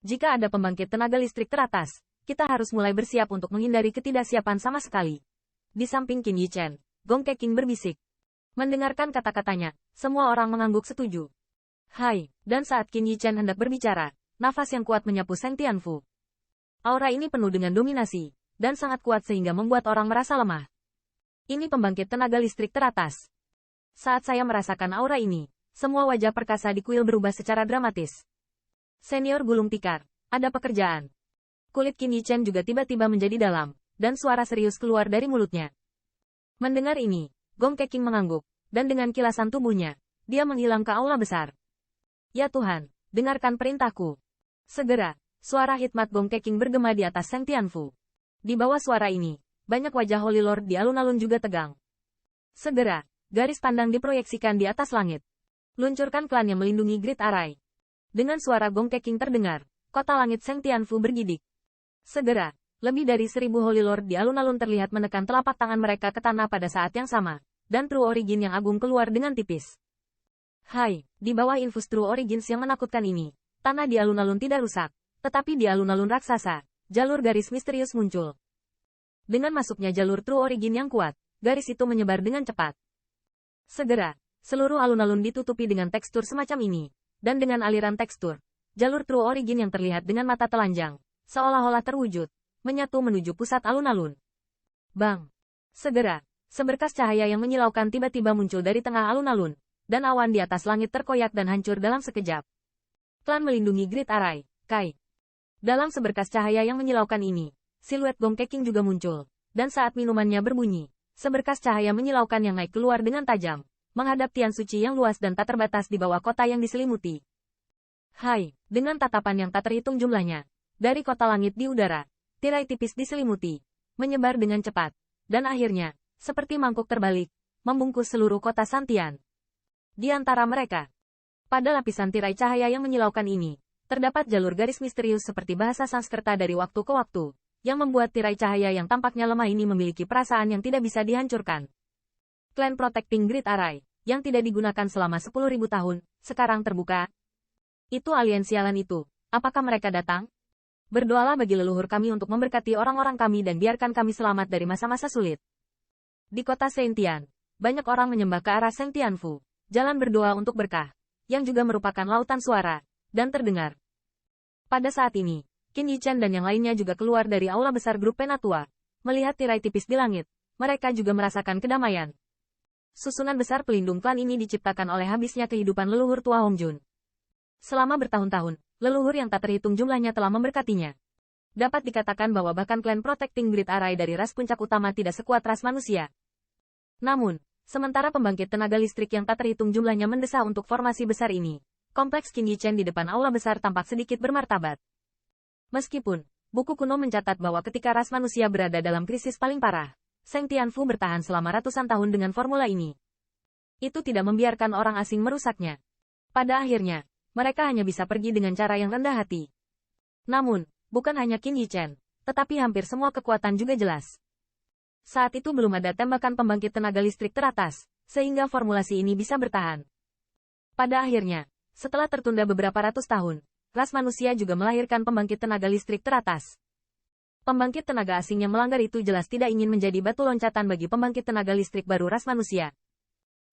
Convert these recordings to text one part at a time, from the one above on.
Jika ada pembangkit tenaga listrik teratas, kita harus mulai bersiap untuk menghindari ketidaksiapan sama sekali. Di samping Qin Yichen, Gong Keqing berbisik. Mendengarkan kata-katanya, semua orang mengangguk setuju. Hai, dan saat Qin Yichen hendak berbicara, nafas yang kuat menyapu Seng Tianfu. Aura ini penuh dengan dominasi, dan sangat kuat sehingga membuat orang merasa lemah. Ini pembangkit tenaga listrik teratas. Saat saya merasakan aura ini, semua wajah perkasa di kuil berubah secara dramatis. Senior gulung tikar, ada pekerjaan. Kulit Qin Yichen juga tiba-tiba menjadi dalam, dan suara serius keluar dari mulutnya. Mendengar ini, Gong Keqing mengangguk, dan dengan kilasan tubuhnya, dia menghilang ke aula besar. Ya Tuhan, dengarkan perintahku. Segera, suara hikmat Gong Keqing bergema di atas Seng Tianfu. Di bawah suara ini, banyak wajah Holy Lord di alun-alun juga tegang. Segera, garis pandang diproyeksikan di atas langit. Luncurkan klan yang melindungi Great Array. Dengan suara Gong Keqing terdengar, kota langit Seng Tianfu bergidik. Segera, lebih dari 1000 Holy Lord di alun-alun terlihat menekan telapak tangan mereka ke tanah pada saat yang sama, dan True Origin yang agung keluar dengan tipis. Hai, di bawah infus True Origins yang menakutkan ini, tanah di alun-alun tidak rusak, tetapi di alun-alun raksasa, jalur garis misterius muncul. Dengan masuknya jalur True Origin yang kuat, garis itu menyebar dengan cepat. Segera, seluruh alun-alun ditutupi dengan tekstur semacam ini. Dan dengan aliran tekstur, jalur True Origin yang terlihat dengan mata telanjang, seolah-olah terwujud, menyatu menuju pusat alun-alun. Bang! Segera, seberkas cahaya yang menyilaukan tiba-tiba muncul dari tengah alun-alun, dan awan di atas langit terkoyak dan hancur dalam sekejap. Klan melindungi Great Array, Kai. Dalam seberkas cahaya yang menyilaukan ini, siluet Gong Keqing juga muncul, dan saat minumannya berbunyi, seberkas cahaya menyilaukan yang naik keluar dengan tajam, menghadap Tian Suci yang luas dan tak terbatas di bawah kota yang diselimuti. Hai, dengan tatapan yang tak terhitung jumlahnya, dari kota langit di udara, tirai tipis diselimuti, menyebar dengan cepat, dan akhirnya, seperti mangkuk terbalik, membungkus seluruh kota Santian. Di antara mereka, pada lapisan tirai cahaya yang menyilaukan ini, terdapat jalur garis misterius seperti bahasa Sanskerta dari waktu ke waktu, yang membuat tirai cahaya yang tampaknya lemah ini memiliki perasaan yang tidak bisa dihancurkan. Clan Protecting Great Array, yang tidak digunakan selama 10.000 tahun, sekarang terbuka. Itu alien sialan itu, apakah mereka datang? Berdoalah bagi leluhur kami untuk memberkati orang-orang kami dan biarkan kami selamat dari masa-masa sulit. Di kota Saintian, banyak orang menyembah ke arah Seng Tianfu, jalan berdoa untuk berkah, yang juga merupakan lautan suara, dan terdengar. Pada saat ini, Qin Yichen dan yang lainnya juga keluar dari aula besar grup Penatua. Melihat tirai tipis di langit, mereka juga merasakan kedamaian. Susunan besar pelindung klan ini diciptakan oleh habisnya kehidupan leluhur tua Hong Jun. Selama bertahun-tahun, leluhur yang tak terhitung jumlahnya telah memberkatinya. Dapat dikatakan bahwa bahkan klan Protecting Great Array dari ras puncak utama tidak sekuat ras manusia. Namun, sementara pembangkit tenaga listrik yang tak terhitung jumlahnya mendesak untuk formasi besar ini, kompleks Qin Yichen di depan aula besar tampak sedikit bermartabat. Meskipun, buku kuno mencatat bahwa ketika ras manusia berada dalam krisis paling parah, Seng Tianfu bertahan selama ratusan tahun dengan formula ini. Itu tidak membiarkan orang asing merusaknya. Pada akhirnya, mereka hanya bisa pergi dengan cara yang rendah hati. Namun, bukan hanya Qin Yichen, tetapi hampir semua kekuatan juga jelas. Saat itu belum ada tembakan pembangkit tenaga listrik teratas, sehingga formulasi ini bisa bertahan. Pada akhirnya, setelah tertunda beberapa ratus tahun, ras manusia juga melahirkan pembangkit tenaga listrik teratas. Pembangkit tenaga asing yang melanggar itu jelas tidak ingin menjadi batu loncatan bagi pembangkit tenaga listrik baru ras manusia.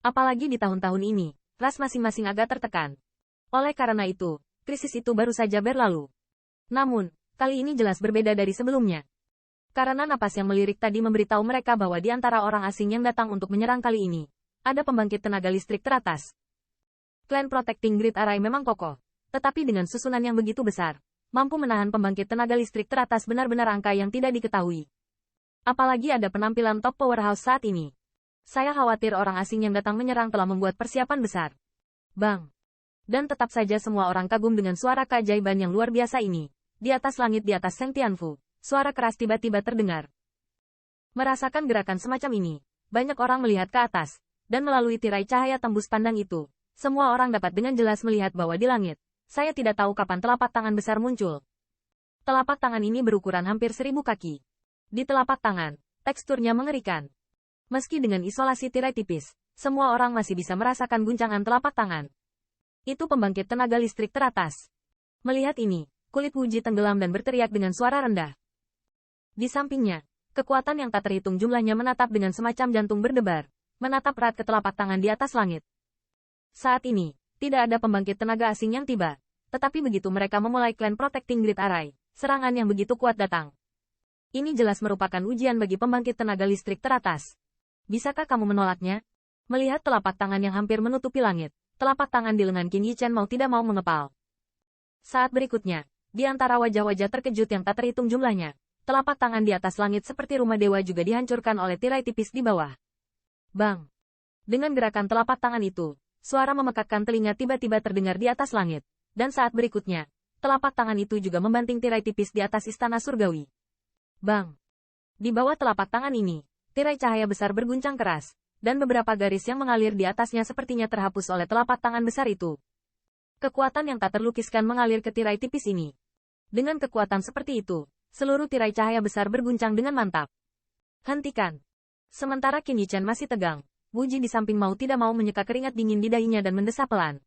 Apalagi di tahun-tahun ini, ras masing-masing agak tertekan. Oleh karena itu, krisis itu baru saja berlalu. Namun, kali ini jelas berbeda dari sebelumnya. Karena napas yang melirik tadi memberitahu mereka bahwa di antara orang asing yang datang untuk menyerang kali ini, ada pembangkit tenaga listrik teratas. Clan Protecting Great Array memang kokoh, tetapi dengan susunan yang begitu besar, mampu menahan pembangkit tenaga listrik teratas benar-benar angka yang tidak diketahui. Apalagi ada penampilan top powerhouse saat ini. Saya khawatir orang asing yang datang menyerang telah membuat persiapan besar. Bang! Dan tetap saja semua orang kagum dengan suara keajaiban yang luar biasa ini. Di atas langit di atas Seng Tianfu, suara keras tiba-tiba terdengar. Merasakan gerakan semacam ini, banyak orang melihat ke atas, dan melalui tirai cahaya tembus pandang itu, semua orang dapat dengan jelas melihat bahwa di langit, saya tidak tahu kapan telapak tangan besar muncul. Telapak tangan ini berukuran hampir 1000 kaki. Di telapak tangan, teksturnya mengerikan. Meski dengan isolasi tirai tipis, semua orang masih bisa merasakan guncangan telapak tangan. Itu pembangkit tenaga listrik teratas. Melihat ini, Kulit Wuji tenggelam dan berteriak dengan suara rendah. Di sampingnya, kekuatan yang tak terhitung jumlahnya menatap dengan semacam jantung berdebar, menatap erat ke telapak tangan di atas langit. Saat ini, tidak ada pembangkit tenaga asing yang tiba, tetapi begitu mereka memulai klan Protecting Grid Array, serangan yang begitu kuat datang. Ini jelas merupakan ujian bagi pembangkit tenaga listrik teratas. Bisakah kamu menolaknya? Melihat telapak tangan yang hampir menutupi langit, telapak tangan di lengan Qin Yichen mau tidak mau mengepal. Saat berikutnya, di antara wajah-wajah terkejut yang tak terhitung jumlahnya, telapak tangan di atas langit seperti rumah dewa juga dihancurkan oleh tirai tipis di bawah. Bang! Dengan gerakan telapak tangan itu, suara memekakkan telinga tiba-tiba terdengar di atas langit, dan saat berikutnya, telapak tangan itu juga membanting tirai tipis di atas istana surgawi. Bang! Di bawah telapak tangan ini, tirai cahaya besar berguncang keras, dan beberapa garis yang mengalir di atasnya sepertinya terhapus oleh telapak tangan besar itu. Kekuatan yang tak terlukiskan mengalir ke tirai tipis ini. Dengan kekuatan seperti itu, seluruh tirai cahaya besar berguncang dengan mantap. Hentikan! Sementara Qin Yichen masih tegang, Wuji di samping mau tidak mau menyeka keringat dingin di dahinya dan mendesah pelan.